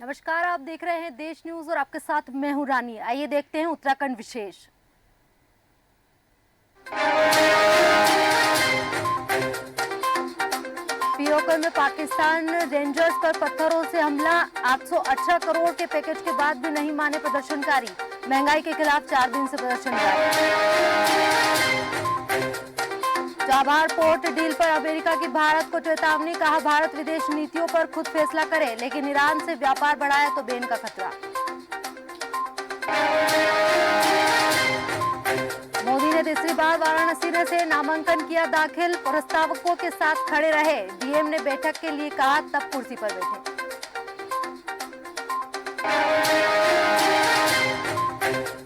नमस्कार, आप देख रहे हैं देश न्यूज और आपके साथ मैं हूं रानी। आइए देखते हैं उत्तराखंड विशेष। पीओके में पाकिस्तान रेंजर्स पर पत्थरों से हमला। 818 करोड़ के पैकेज के बाद भी नहीं माने प्रदर्शनकारी। महंगाई के खिलाफ 4 दिन से प्रदर्शन जारी। चाबहार पोर्ट डील पर अमेरिका की भारत को चेतावनी। कहा, भारत विदेश नीतियों पर खुद फैसला करे, लेकिन ईरान से व्यापार बढ़ाए तो बेन का खतरा। मोदी ने तीसरी बार वाराणसी में से नामांकन किया दाखिल। प्रस्तावकों के साथ खड़े रहे। डीएम ने बैठक के लिए कहा, तब कुर्सी पर बैठे।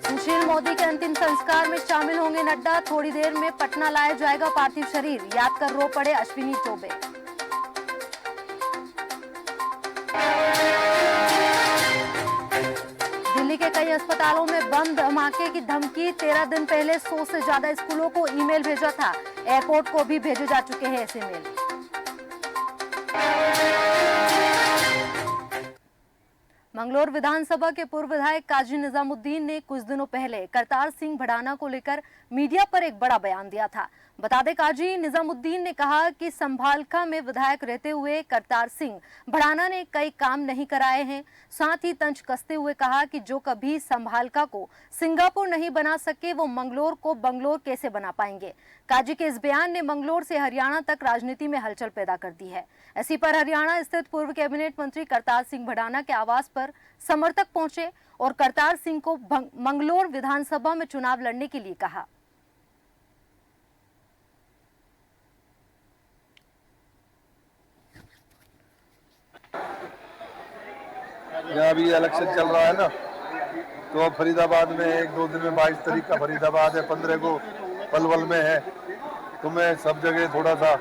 सुशील मोदी के अंतिम संस्कार में शामिल होंगे नड्डा। थोड़ी देर में पटना लाया जाएगा पार्थिव शरीर। याद कर रो पड़े अश्विनी चौबे। दिल्ली के कई अस्पतालों में बम धमाके की धमकी। 13 दिन पहले 100 से ज्यादा स्कूलों को ईमेल भेजा था। एयरपोर्ट को भी भेजे जा चुके हैं ऐसे मेल। मंगलोर विधानसभा के पूर्व विधायक काजी निजामुद्दीन ने कुछ दिनों पहले करतार सिंह भड़ाना को लेकर मीडिया पर एक बड़ा बयान दिया था। बता दें, काजी निजामुद्दीन ने कहा कि संभालका में विधायक रहते हुए करतार सिंह भड़ाना ने कई काम नहीं कराए हैं। साथ ही तंज कसते हुए कहा कि जो कभी संभालका को सिंगापुर नहीं बना सके, वो मंगलोर को बंगलोर कैसे बना पाएंगे। काजी के इस बयान ने मंगलोर से हरियाणा तक राजनीति में हलचल पैदा कर दी है। इसी पर हरियाणा स्थित पूर्व कैबिनेट मंत्री करतार सिंह भड़ाना के आवास पर समर्थक पहुंचे और करतार सिंह को मंगलोर विधानसभा में चुनाव लड़ने के लिए कहा। यहाँ भी इलेक्शन चल रहा है ना, तो फरीदाबाद में 1-2 दिन में 22 तारीख का फरीदाबाद है, 15 को पलवल में है। तो मैं सब जगह थोड़ा सा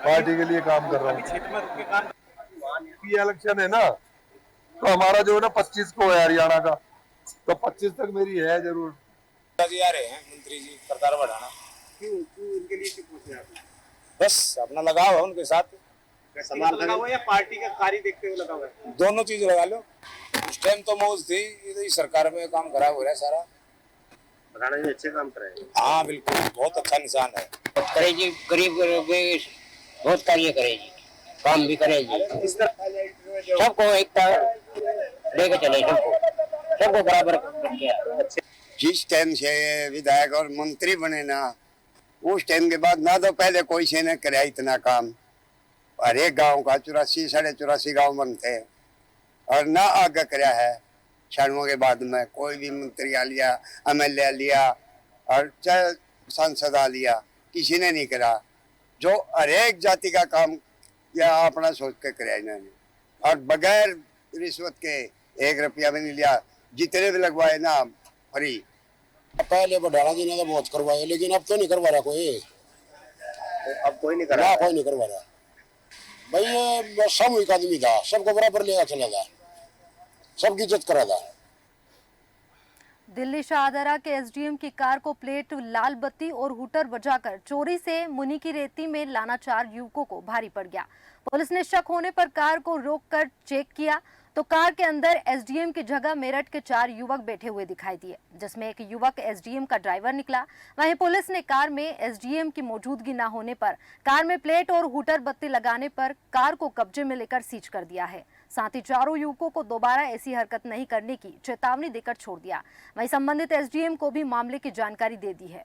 पार्टी के लिए काम कर रहा हूँ। ये इलेक्शन है ना, तो हमारा जो है ना 25 को है हरियाणा का, तो 25 तक मेरी है जरूर। आ रहे हैं मंत्री जी करतार भड़ाना। क्यों उनके लिए क्यों पूछ रहे हैं आप? बस अपना लगाव है उनके साथ। लगा हुआ या पार्टी का कार्य देखते हुए लगा हुआ है? दोनों चीज लगा लो। उस टाइम तो मौज थी, इधर सरकार में काम खराब हो रहा है सारा। भड़ाना जी अच्छे काम कर रहे हैं। हाँ बिल्कुल, बहुत अच्छा निशान है। करेगी, गरीब बहुत कार्य करेगी, काम भी करेगी। सबको एकता लेके चले, सबको बराबर रखे। जिस टाइम से विधायक और मंत्री बने ना, उस टाइम के बाद ना तो पहले कोई से ने कराया इतना काम। हर एक गाँव का 84 साढ़े 84 गाँव बनते हैं और ना आगे कराया है। क्षणों के बाद में कोई भी मंत्री आ लिया, एमएलए आ लिया और चाहे सांसद आ लिया, किसी ने नहीं करा। जो हर एक जाति का काम या अपना सोच के कराया इन्होंने, और बगैर रिश्वत के 1 रुपया भी नहीं लिया। जितने भी लगवाए ना फ्री। पहले भड़ाना जी ने तो बहुत करवाया, लेकिन अब तो नहीं करवा रहा कोई। तो अब कोई नहीं कर रहा। कोई नहीं करवा रहा भाई। ये सामूहिक आदमी था, सबको बराबर लेगा चला था, सबकी इज्जत करा था। दिल्ली शाहदरा के एसडीएम की कार को प्लेट, लाल बत्ती और हूटर बजाकर चोरी से मुनि की रेती में लाना 4 युवकों को भारी पड़ गया। पुलिस ने शक होने पर कार को रोककर चेक किया तो कार के अंदर एसडीएम की जगह मेरठ के 4 युवक बैठे हुए दिखाई दिए, जिसमें एक युवक एसडीएम का ड्राइवर निकला। वहीं पुलिस ने कार में एसडीएम की मौजूदगी न होने पर, कार में प्लेट और हूटर बत्ती लगाने पर कार को कब्जे में लेकर सीज कर दिया है। साथ ही चारों युवकों को दोबारा ऐसी हरकत नहीं करने की चेतावनी देकर छोड़ दिया। वहीं संबंधित एसडीएम को भी मामले की जानकारी दे दी है।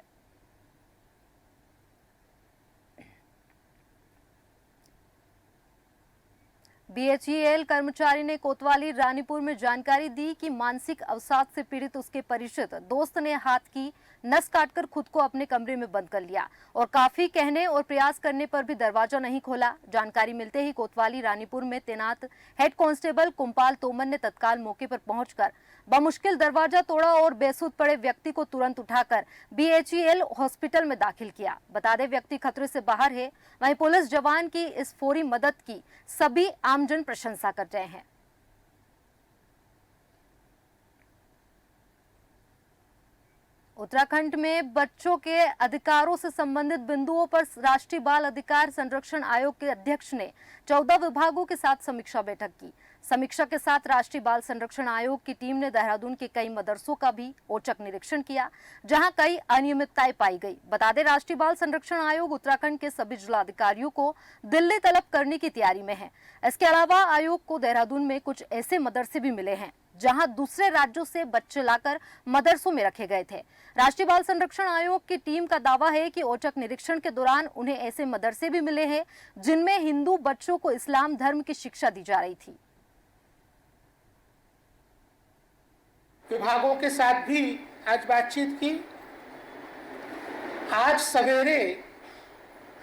बीएचईएल कर्मचारी ने कोतवाली रानीपुर में जानकारी दी कि मानसिक अवसाद से पीड़ित उसके परिचित दोस्त ने हाथ की नस काटकर खुद को अपने कमरे में बंद कर लिया और काफी कहने और प्रयास करने पर भी दरवाजा नहीं खोला। जानकारी मिलते ही कोतवाली रानीपुर में तैनात हेड कांस्टेबल कुंपाल तोमर ने तत्काल मौके पर पहुंचकर बमुश्किल दरवाजा तोड़ा और बेसुध पड़े व्यक्ति को तुरंत उठाकर बीएचईएल हॉस्पिटल में दाखिल किया। बता दें, व्यक्ति खतरे से बाहर है। वहीं पुलिस जवान की इस फौरी मदद की सभी आमजन प्रशंसा कर रहे हैं। उत्तराखंड में बच्चों के अधिकारों से संबंधित बिंदुओं पर राष्ट्रीय बाल अधिकार संरक्षण आयोग के अध्यक्ष ने 14 विभागों के साथ समीक्षा बैठक की। समीक्षा के साथ राष्ट्रीय बाल संरक्षण आयोग की टीम ने देहरादून के कई मदरसों का भी औचक निरीक्षण किया, जहां कई अनियमितताएं पाई गई। बता दें, राष्ट्रीय बाल संरक्षण आयोग उत्तराखंड के सभी जिलाधिकारियों को दिल्ली तलब करने की तैयारी में है। इसके अलावा आयोग को देहरादून में कुछ ऐसे मदरसे भी मिले हैं जहां दूसरे राज्यों से बच्चे लाकर मदरसों में रखे गए थे। राष्ट्रीय बाल संरक्षण आयोग की टीम का दावा है कि औचक निरीक्षण के दौरान उन्हें ऐसे मदरसे भी मिले हैं जिनमें हिंदू बच्चों को इस्लाम धर्म की शिक्षा दी जा रही थी। विभागों के साथ भी आज बातचीत की। आज सवेरे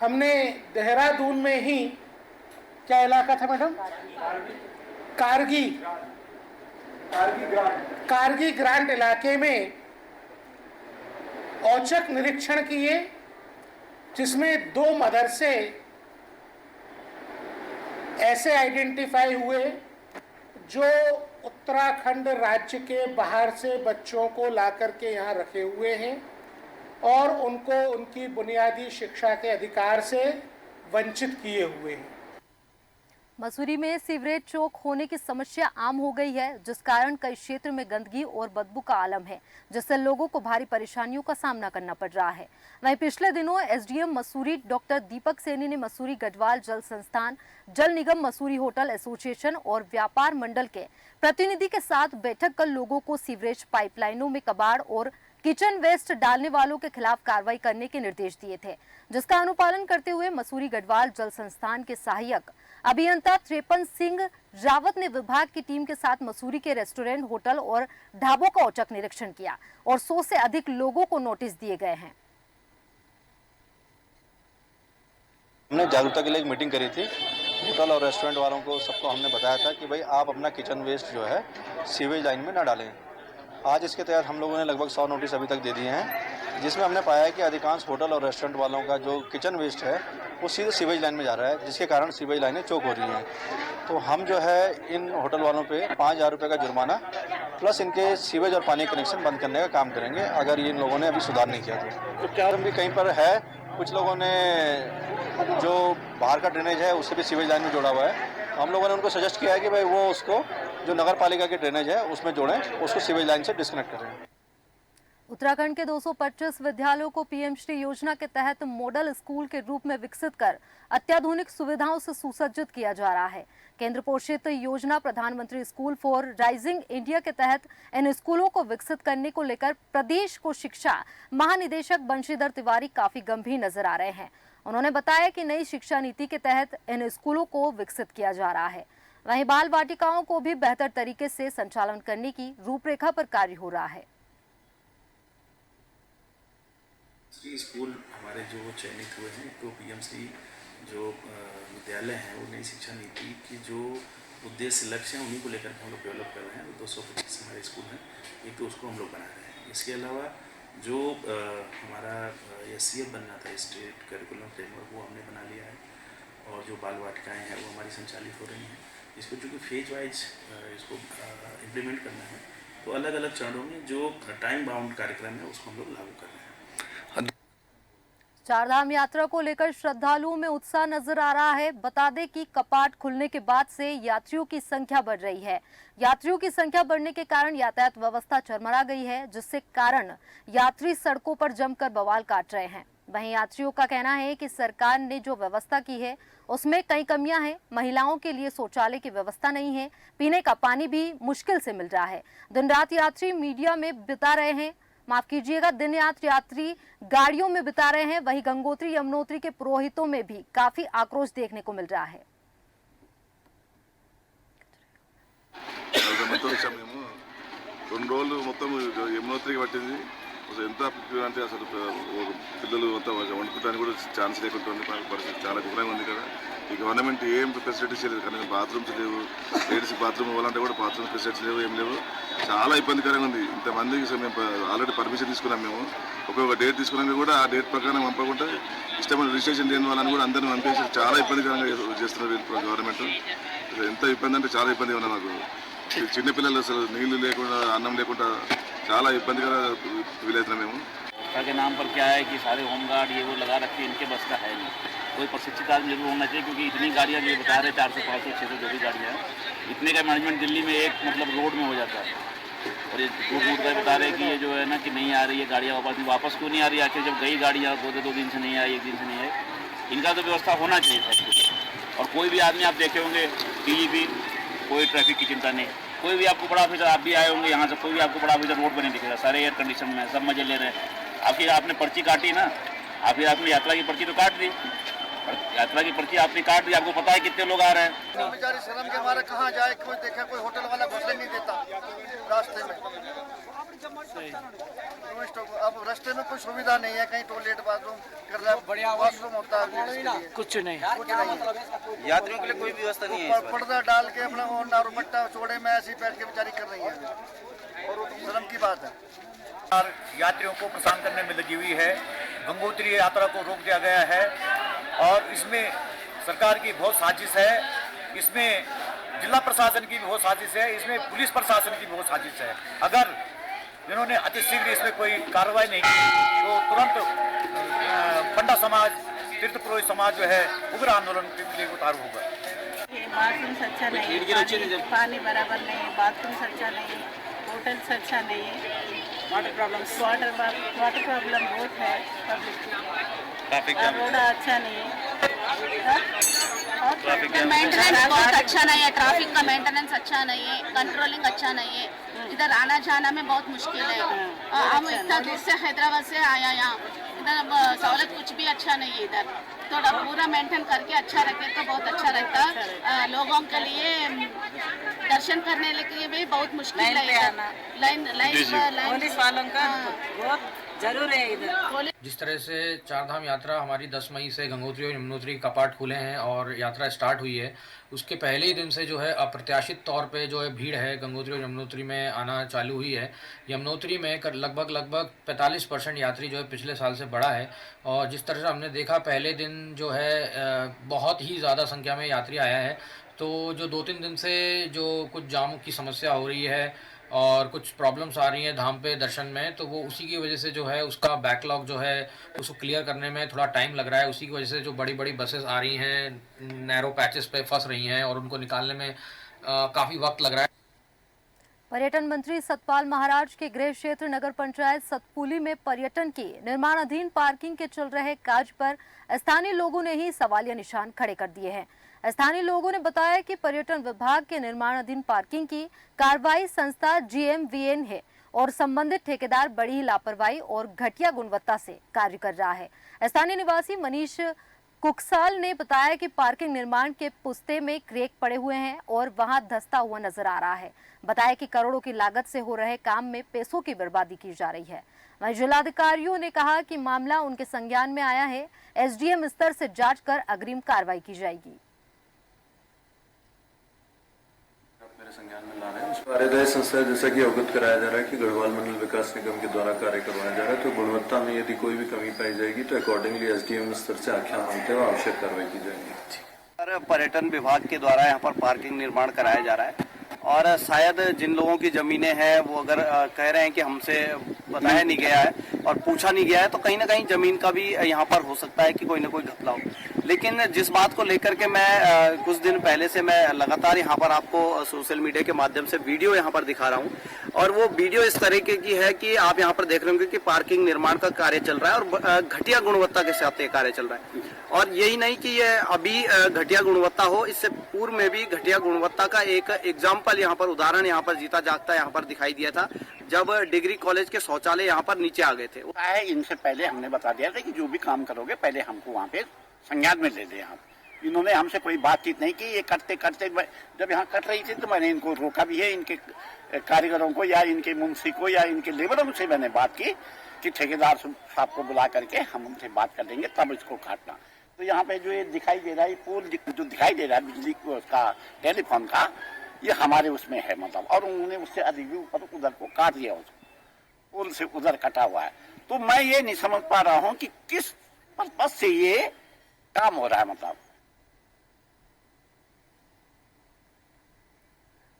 हमने देहरादून में ही, क्या इलाका था मैडम? कारगी ग्रांट इलाके में औचक निरीक्षण किए, जिसमें 2 मदरसे ऐसे आइडेंटिफाई हुए जो उत्तराखंड राज्य के बाहर से बच्चों को लाकर के यहाँ रखे हुए हैं और उनको उनकी बुनियादी शिक्षा के अधिकार से वंचित किए हुए हैं। मसूरी में सीवरेज चौक होने की समस्या आम हो गई है, जिस कारण कई क्षेत्र में गंदगी और बदबू का आलम है, जिससे लोगों को भारी परेशानियों का सामना करना पड़ रहा है। वहीं पिछले दिनों एसडीएम मसूरी डॉक्टर दीपक सैनी ने मसूरी गढ़वाल जल संस्थान, जल निगम मसूरी होटल एसोसिएशन और व्यापार मंडल के प्रतिनिधि के साथ बैठक कर लोगों को सीवरेज पाइपलाइनों में कबाड़ और किचन वेस्ट डालने वालों के खिलाफ कार्रवाई करने के निर्देश दिए थे, जिसका अनुपालन करते हुए मसूरी गढ़वाल जल संस्थान के सहायक अभियंता त्रिपन सिंह रावत ने विभाग की टीम के साथ मसूरी के रेस्टोरेंट, होटल और ढाबों का औचक निरीक्षण किया और 100 से अधिक लोगों को नोटिस दिए गए हैं। हमने जागरूकता के लिए एक मीटिंग करी थी। होटल और रेस्टोरेंट वालों को सबको हमने बताया था कि भाई आप अपना किचन वेस्ट जो है सीवेज लाइन में ना डालें। आज इसके तहत हम लोगों ने लगभग 100 नोटिस अभी तक दे दिए हैं, जिसमें हमने पाया है कि अधिकांश होटल और रेस्टोरेंट वालों का जो किचन वेस्ट है वो सीधे सीवेज लाइन में जा रहा है, जिसके कारण सीवेज लाइनें चौक हो रही हैं। तो हम जो है इन होटल वालों पे 5000 रुपये का जुर्माना प्लस इनके सीवेज और पानी कनेक्शन बंद करने का काम करेंगे, अगर इन लोगों ने अभी सुधार नहीं किया तो क्या भी कहीं पर है, कुछ लोगों ने जो बाहर का ड्रेनेज है उससे भी सीवेज लाइन में जोड़ा हुआ है। हम लोगों ने उनको सजेस्ट किया है कि भाई वो उसको जो नगर पालिका के ड्रेनेज है उसमें जोड़ें, उसको सीवेज लाइन से डिस्कनेक्ट करें। उत्तराखंड के 225 विद्यालयों को पीएम श्री योजना के तहत मॉडल स्कूल के रूप में विकसित कर अत्याधुनिक सुविधाओं से सुसज्जित किया जा रहा है। केंद्र पोषित योजना प्रधानमंत्री स्कूल फॉर राइजिंग इंडिया के तहत इन स्कूलों को विकसित करने को लेकर प्रदेश को शिक्षा महानिदेशक बंशीधर तिवारी काफी गंभीर नजर आ रहे हैं। उन्होंने बताया कि नई शिक्षा नीति के तहत इन स्कूलों को विकसित किया जा रहा है। वहीं बाल वाटिकाओं को भी बेहतर तरीके से संचालन करने की रूपरेखा पर कार्य हो रहा है। स्कूल हमारे जो चयनित हुए हैं, तो पीएमसी जो विद्यालय हैं वो नई शिक्षा नीति की जो उद्देश्य लक्ष्य हैं उन्हीं को लेकर हम लोग डेवलप कर रहे हैं। 225 हमारे स्कूल हैं, एक तो उसको हम लोग बना रहे हैं। इसके अलावा जो हमारा SCF बनना था, स्टेट करिकुलम फ्रेमवर्क, वो हमने बना लिया है और जो बाल वाटिकाएँ हैं वो हमारी संचालित हो रही हैं। इसको चूँकि फेज वाइज इसको इम्प्लीमेंट करना है, तो अलग अलग चरणों में जो टाइम बाउंड कार्यक्रम है उसको हम लोग लागू कर रहे हैं। चारधाम यात्रा को लेकर श्रद्धालुओं में उत्साह नजर आ रहा है। बता दें कि कपाट खुलने के बाद से यात्रियों की संख्या बढ़ रही है। यात्रियों की संख्या बढ़ने के कारण यातायात व्यवस्था चरमरा गई है, जिससे कारण यात्री सड़कों पर जमकर बवाल काट रहे हैं। वहीं यात्रियों का कहना है कि सरकार ने जो व्यवस्था की है उसमें कई कमियां हैं। महिलाओं के लिए शौचालय की व्यवस्था नहीं है, पीने का पानी भी मुश्किल से मिल रहा है। दिन रात यात्री मीडिया में बिता रहे हैं, माफ कीजिएगा, दिन रात यात्री गाड़ियों में बिता रहे हैं। वहीं गंगोत्री यमुनोत्री के पुरोहितों में भी काफी आक्रोश देखने को मिल रहा है। ఎంత అంటే అసలు పిల్లలు మొత్తం వండుకోవడానికి కూడా ఛాన్స్ లేకుండా పరిస్థితి చాలా ఘోరంగా ఉంది కదా. ఈ గవర్నమెంట్ ఏం ఫెసిలిటీస్ లేదు, కానీ బాత్రూమ్స్ లేవు, లేడీస్ బాత్రూమ్ పోవాలంటే కూడా బాత్రూమ్ ఫెసిలిటీస్ లేవు, ఏం లేవు. చాలా ఇబ్బందికరంగా ఉంది. ఇంతమందికి మేము ఆల్రెడీ పర్మిషన్ తీసుకున్నాం. మేము ఒక్కొక్క డేట్ తీసుకున్నాక కూడా ఆ డేట్ ప్రకారం పంపకుండా ఇష్టమైన రిజిస్ట్రేషన్ చేయని వాళ్ళని కూడా అందరిని పంపేసి చాలా ఇబ్బందికరంగా చేస్తున్నారు గవర్నమెంట్. ఎంత ఇబ్బంది అంటే చాలా ఇబ్బందిగా ఉంది మాకు. చిన్నపిల్లలు అసలు నీళ్లు లేకుండా అన్నం లేకుండా చాలా ఇబ్బందిగా ఫీల్ అవుతున్నాం మేము. के नाम पर क्या है कि सारे होमगार्ड ये वो लगा रखे, इनके बस का है नहीं। कोई प्रशिक्षित आदमी जरूर होना चाहिए, क्योंकि इतनी गाड़ियाँ जो बता रहे 400 500 600 जो भी गाड़ियाँ हैं, इतने का मैनेजमेंट दिल्ली में एक मतलब रोड में हो जाता है। और ये झूठ का बता रहे कि ये जो है ना कि नहीं आ रही है गाड़ियाँ, वापस क्यों नहीं आ रही है? आखिर जब गई गाड़ियाँ 2 दिन से नहीं आई, 1 दिन से नहीं आई, इनका तो व्यवस्था होना चाहिए सब कुछ। और कोई भी आदमी आप देखे होंगे DGP, कोई ट्रैफिक की चिंता नहीं, कोई भी आपको बड़ा ऑफिसर, आप भी आए होंगे यहाँ से, कोई भी आपको बड़ा ऑफिसर रोड पर नहीं दिखेगा, सारे एयर कंडीशन में सब मजे ले रहे हैं। आखिर आपने पर्ची काटी ना, आखिर आपने यात्रा की पर्ची तो काट दी, यात्रा की पर्ची आपने काट दी, आपको पता है कितने लोग आ रहे हैं। बेचारी शर्म के मारे कहाँ जाए, कोई देखे, कोई होटल वाला घुसने नहीं देता रास्ते में। अब रास्ते में कोई सुविधा नहीं है, कहीं टॉयलेट बाथरूम वॉशरूम होता है, कुछ नहीं, यात्रियों के लिए कोई व्यवस्था नहीं है। पर्दा डाल के अपना वो नारुमट्टा चौड़े में ऐसी बैठ के बेचारी कर रही है, और शर्म की बात है। यात्रियों को परेशान करने में लगी हुई है। गंगोत्री यात्रा को रोक दिया गया है और इसमें सरकार की बहुत साजिश है, इसमें जिला प्रशासन की भी बहुत साजिश है, इसमें पुलिस प्रशासन की बहुत साजिश है। अगर जिन्होंने अतिशीघ्र इसमें कोई कार्रवाई नहीं की तो तुरंत पंडा समाज, तीर्थ पुरोहित समाज जो है उग्र आंदोलन के लिए उतारू होगा। बाथरूम अच्छा नहीं, पानी बराबर नहीं, बाथरूम अच्छा नहीं, होटल अच्छा नहीं है, वाटर प्रॉब्लम बहुत है, पब्लिक रोड अच्छा नहीं है, मेंटेनेंस बहुत अच्छा नहीं है, ट्रैफिक का मेंटेनेंस अच्छा नहीं है, कंट्रोलिंग अच्छा नहीं है, इधर आना जाना में बहुत मुश्किल है। हम इतना दूर से हैदराबाद से आया यहाँ, इधर सहूलत कुछ भी अच्छा नहीं है, इधर थोड़ा पूरा मेंटेन करके अच्छा रखे तो बहुत अच्छा रहता। लोगों के लिए दर्शन करने के लिए भी बहुत मुश्किल है, पुलिस वालों का बहुत जरूर है इधर। जिस तरह से चारधाम यात्रा हमारी 10 मई से गंगोत्री और यमुनोत्री कपाट खुले हैं और यात्रा स्टार्ट हुई है, उसके पहले ही दिन से जो है अप्रत्याशित तौर पे जो है भीड़ है गंगोत्री और यमुनोत्री में आना चालू हुई है। यमुनोत्री में लगभग 45% यात्री जो है पिछले साल से बढ़ा है और जिस तरह से हमने देखा पहले दिन जो है बहुत ही ज़्यादा संख्या में यात्री आया है। तो जो 2-3 दिन से जो कुछ जाम की समस्या हो रही है और कुछ प्रॉब्लम्स आ रही हैं धाम पे दर्शन में, तो वो उसी की वजह से जो है उसका बैकलॉग जो है उसको क्लियर करने में थोड़ा टाइम लग रहा है। उसी की वजह से जो बड़ी बड़ी बसेस आ रही हैं नैरो पैचेस पे फंस रही हैं और उनको निकालने में काफ़ी वक्त लग रहा है। पर्यटन मंत्री सतपाल महाराज के गृह क्षेत्र नगर पंचायत सतपुली में पर्यटन की निर्माणाधीन पार्किंग के चल रहे कार्य पर स्थानीय लोगों ने ही सवालिया निशान खड़े कर दिए हैं। स्थानीय लोगों ने बताया कि पर्यटन विभाग के निर्माणाधीन पार्किंग की कार्रवाई संस्था GMVN है और संबंधित ठेकेदार बड़ी ही लापरवाही और घटिया गुणवत्ता से कार्य कर रहा है। स्थानीय निवासी मनीष कुकसाल ने बताया कि पार्किंग निर्माण के पुस्ते में क्रैक पड़े हुए हैं और वहां धंसता हुआ नजर आ रहा है। बताया कि करोड़ों की लागत से हो रहे काम में पैसों की बर्बादी की जा रही है। वहीं जिलाधिकारियों ने कहा कि मामला उनके संज्ञान में आया है, SDM स्तर से जांच कर अग्रिम कार्रवाई की जाएगी। संज्ञान में ला रहे हैं। कार्यदायी संस्था जैसा कि अवगत कराया जा रहा है कि गढ़वाल मंडल विकास निगम के द्वारा कार्य करवाया जा रहा है, तो गुणवत्ता में यदि कोई भी कमी पाई जाएगी तो अकॉर्डिंगली SDM स्तर से आख्या मांगते हुए आवश्यक कार्रवाई की जाएगी। पर्यटन विभाग के द्वारा यहाँ पर पार्किंग निर्माण कराया जा रहा है और शायद जिन लोगों की जमीनें हैं वो अगर कह रहे हैं कि हमसे बताया नहीं गया है और पूछा नहीं गया है, तो कहीं ना कहीं जमीन का भी यहाँ पर हो सकता है कि कोई ना कोई घपला हो। लेकिन जिस बात को लेकर के मैं कुछ दिन पहले से मैं लगातार यहाँ पर आपको सोशल मीडिया के माध्यम से वीडियो यहाँ पर दिखा रहा हूँ और वो वीडियो इस तरीके की है कि आप यहाँ पर देख रहे होंगे कि पार्किंग निर्माण का कार्य चल रहा है और घटिया गुणवत्ता के साथ ये कार्य चल रहा है। और यही नहीं कि ये अभी घटिया गुणवत्ता हो, इससे पूर्व में भी घटिया गुणवत्ता का एक एग्जाम्पल यहाँ पर उदाहरण यहाँ पर जीता जागता यहाँ पर दिखाई दिया था जब डिग्री कॉलेज के शौचालय यहाँ पर नीचे आ गए थे। इनसे पहले हमने बता दिया था कि जो भी काम करोगे पहले हमको वहाँ पे संज्ञान में ले लें। आप इन्होंने हमसे कोई बातचीत नहीं की। ये करते करते जब यहाँ कट रही थी तो मैंने इनको रोका भी है, इनके कारीगरों को या इनके मुंशी को या इनके लेबरों से मैंने बात की कि ठेकेदार साहब को बुला करके हम उनसे बात कर लेंगे तब इसको काटना। तो यहाँ पे जो ये दिखाई दे रहा है पोल जो दिखाई दे रहा है बिजली का टेलीफोन का, ये हमारे उसमें है मतलब, और उन्होंने उससे अधिक भी ऊपर उधर को काट दिया, उसको पोल से उधर कटा हुआ है। तो मैं ये नहीं समझ पा रहा हूँ कि किस पर्पज से ये काम हो रहा है मतलब।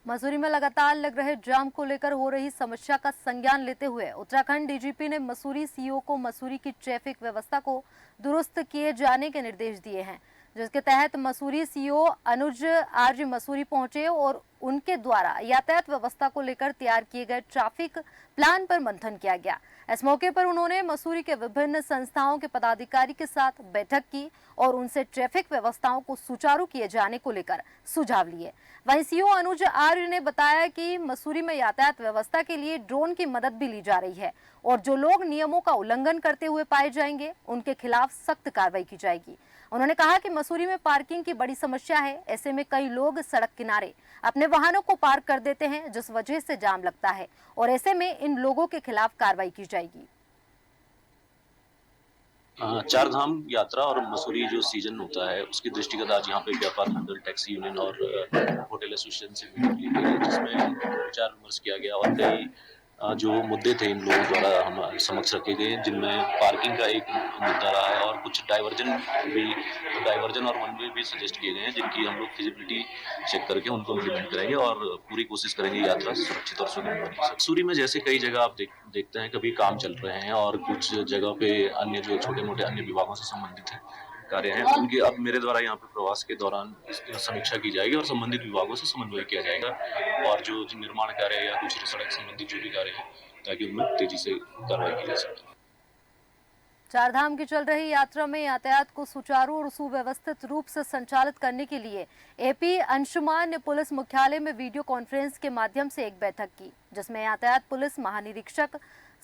मसूरी में लगातार लग रहे जाम को लेकर हो रही समस्या का संज्ञान लेते हुए उत्तराखंड डीजीपी ने मसूरी सीओ को मसूरी की ट्रैफिक व्यवस्था को दुरुस्त किए जाने के निर्देश दिए हैं, जिसके तहत मसूरी सीओ अनुज आर्य मसूरी पहुंचे और उनके द्वारा यातायात व्यवस्था को लेकर तैयार किए गए ट्रैफिक प्लान पर मंथन किया गया। इस मौके पर उन्होंने मसूरी के विभिन्न संस्थाओं के पदाधिकारी के साथ बैठक की और उनसे ट्रैफिक व्यवस्थाओं को सुचारू किए जाने को लेकर सुझाव लिए। वहीं सीओ अनुज आर्य ने बताया कि मसूरी में यातायात व्यवस्था के लिए ड्रोन की मदद भी ली जा रही है और जो लोग नियमों का उल्लंघन करते हुए पाए जाएंगे उनके खिलाफ सख्त कार्रवाई की जाएगी। उन्होंने कहा कि मसूरी में पार्किंग की बड़ी समस्या है, ऐसे में कई लोग सड़क किनारे अपने वाहनों को पार्क कर देते हैं, जिस वजह से जाम लगता है और ऐसे में इन लोगों के खिलाफ कार्रवाई की जाएगी। चार धाम यात्रा और मसूरी जो सीजन होता है उसकी दृष्टिगत आज यहाँ पे व्यापार मंडल, टैक्सी यूनियन और होटल एसोसिएशन से मीटिंग ली गई, जिसमें विचार विमर्श किया गया और कई जो मुद्दे थे इन लोगों द्वारा हम समक्ष रखे गए, जिनमें पार्किंग का एक मुद्दा रहा है और कुछ डाइवर्जन और वन वे भी सजेस्ट किए गए हैं, जिनकी हम लोग फिजिबिलिटी चेक करके उनको इम्प्लीमेंट करेंगे और पूरी कोशिश करेंगे यात्रा सुरक्षित और सुगम होने। मसूरी में जैसे कई जगह आप देखते हैं कभी काम चल रहे हैं और कुछ जगह पे अन्य जो छोटे मोटे अन्य विभागों से संबंधित है कार्य हैं, उनकी अब मेरे द्वारा यहाँ पे प्रवास के दौरान समीक्षा की जाएगी और संबंधित विभागों से समन्वय किया जाएगा और जो निर्माण कार्य या कुछ सड़क संबंधित जो भी कार्य है ताकि उनमें तेजी से कार्रवाई की जा सके। चारधाम की चल रही यात्रा में यातायात को सुचारू और सुव्यवस्थित रूप से संचालित करने के लिए एपी अंशुमान ने पुलिस मुख्यालय में वीडियो कॉन्फ्रेंस के माध्यम से एक बैठक की, जिसमें यातायात पुलिस महानिरीक्षक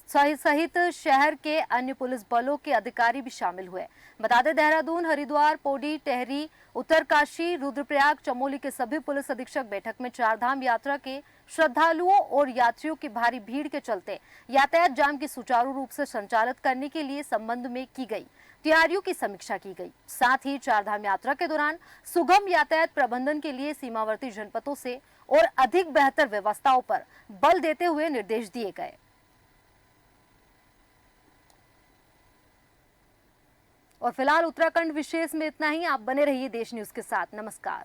सहित शहर के अन्य पुलिस बलों के अधिकारी भी शामिल हुए। बता दें, देहरादून, हरिद्वार, पौड़ी, टेहरी, उत्तरकाशी, रुद्रप्रयाग, चमोली के सभी पुलिस अधीक्षक बैठक में चारधाम यात्रा के श्रद्धालुओं और यात्रियों की भारी भीड़ के चलते यातायात जाम की सुचारू रूप से संचालित करने के लिए संबंध में की गई तैयारियों की समीक्षा की गई। साथ ही चारधाम यात्रा के दौरान सुगम यातायात प्रबंधन के लिए सीमावर्ती जनपदों से और अधिक बेहतर व्यवस्थाओं पर बल देते हुए निर्देश दिए गए। और फिलहाल उत्तराखंड विशेष में इतना ही। आप बने रहिए देश न्यूज के साथ। नमस्कार।